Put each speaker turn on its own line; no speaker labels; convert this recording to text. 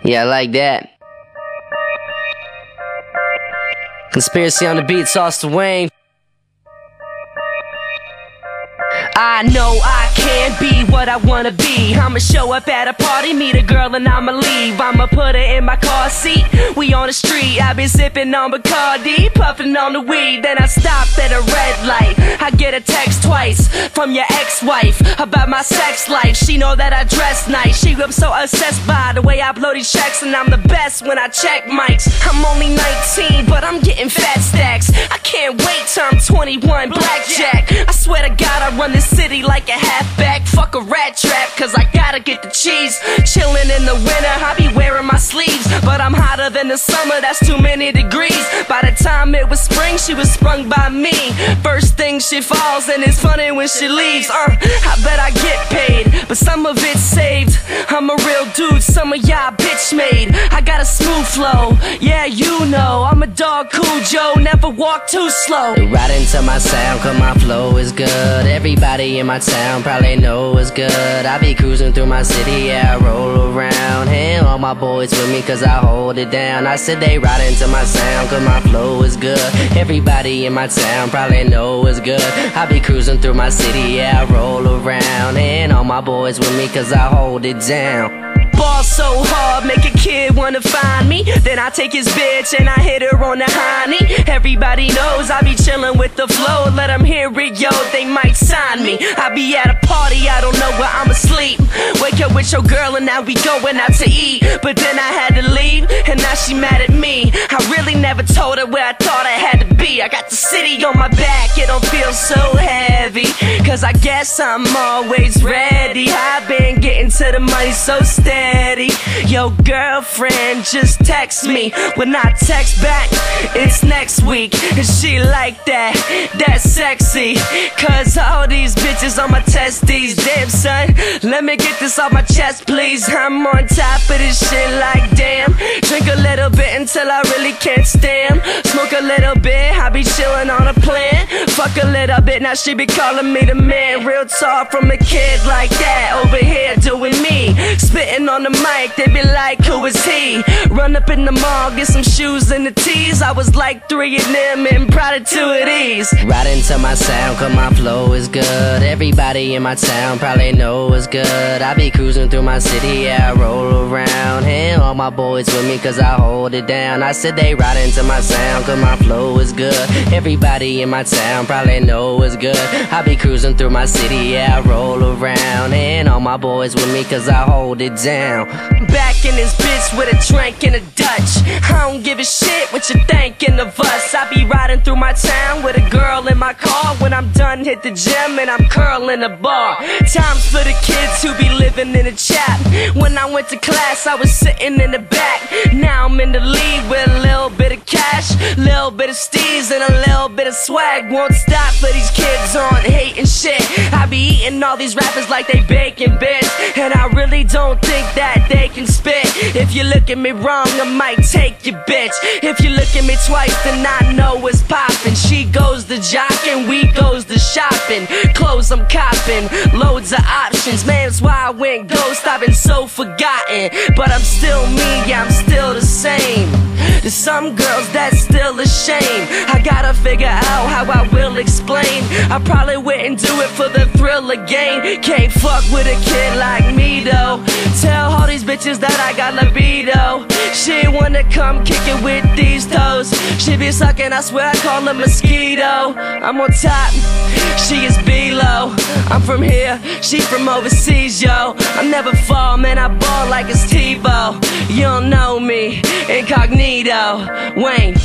Yeah, I like that. Conspiracy on the beat, Sauce Wayne. I know I can't be what I wanna be. I'ma show up at a party, meet a girl and I'ma leave. I'ma put her in my car seat, we on the street. I been sipping on Bacardi, puffing on the weed. Then I stopped at a red light. I get a text twice from your ex-wife about my sex life. She know that I dress nice. She was so obsessed by the way I blow these checks, and I'm the best when I check mics. I'm only 19, but I'm getting fat stacks. I can't wait till I'm 21, blackjack. I swear to God I run this city like a halfback. Fuck a rat trap, cause I gotta get the cheese. Chillin' in the winter, I be wearing my sleeves, but I'm hotter than the summer, that's too many degrees. By the time it was spring, she was sprung by me. First thing she falls, and it's funny when she leaves. I bet I get paid, but some of it's saved. I'm a real dude, some of y'all bitch made. I got a smooth flow, yeah you know. I'm a dog, cool Joe, never walk too slow. They ride into my sound, cause my flow is good. Everybody in my town probably know it's good. I be cruising through my city, yeah, I roll around. And all my boys with me cause I hold it down. I said they ride into my sound cause my flow is good. Everybody in my town probably know it's good. I be cruising through my city, yeah, I roll around. And all my boys with me cause I hold it down. Ball so hard, make a kid wanna find me. Then I take his bitch and I hit her on the hiney. Everybody knows I be chillin' with the flow. Let them hear it, yo, they might sign me. I be at a party, I don't know where I'm asleep. Wake up with your girl and now we going out to eat. But then I had to leave, and now she mad at me. I really never told her where I thought I had to be. I got the city on my back, it don't feel so heavy, cause I guess I'm always ready. I've been getting to the money so steady. Yo girlfriend just text me. When I text back, it's next week. And she like that, that's sexy. Cause all these bitches on my testes. Damn son, let me get this off my chest please. I'm on top of this shit like damn. Drink a little bit until I really can't stand. Smoke a little bit, I be chillin' on a plan. Fuck a little bit, now she be calling me the man. Real talk from a kid like that, over here doing me. Spitting on the mic, they be like, who is he? Run up in the mall, get some shoes and the tees. I was like 3 of them and proud of 2 of these. Right into my sound, cause my flow is good. Everybody in my town probably know it's good. I be cruising through my city, yeah, I roll around. And all my boys with me cause I hold it down. I said they ride into my sound cause my flow is good. Everybody in my town probably know it's good. I be cruising through my city, yeah, I roll around. And all my boys with me cause I hold it down. Back in this bitch with a drink and a Dutch. I don't give a shit what you thinking of us. I be riding through my town with a girl in my car. When I'm done, hit the gym and I'm curling the bar. Times for the kids who be living in a chat. When I went to class, I was sitting in the back. Now I'm in the lead with a little bit of cash, little bit of steez and a little bit of swag. Won't stop for these kids on hating shit. I be eating all these rappers like they bacon bits, and I really don't think that they can spit. If you look at me wrong, I might take your bitch. If you look at me twice, then I know what's poppin'. She goes to jockin', we goes to shopping. Clothes I'm copping, loads of options. Man, that's why I went ghost, I've been so forgotten. But I'm still me, yeah, I'm still the same. There's some girls that's still a shame. I gotta figure out how I will explain. I probably wouldn't do it for the thrill again. Can't fuck with a kid like me though. Tell all these bitches that I got libido. She wanna come kick it with these toes. She be sucking, I swear I call her mosquito. I'm on top, she is below. I'm from here, she from overseas, yo. I never fall, man, I ball like it's Tebow. You don't know me, incognito, Wayne.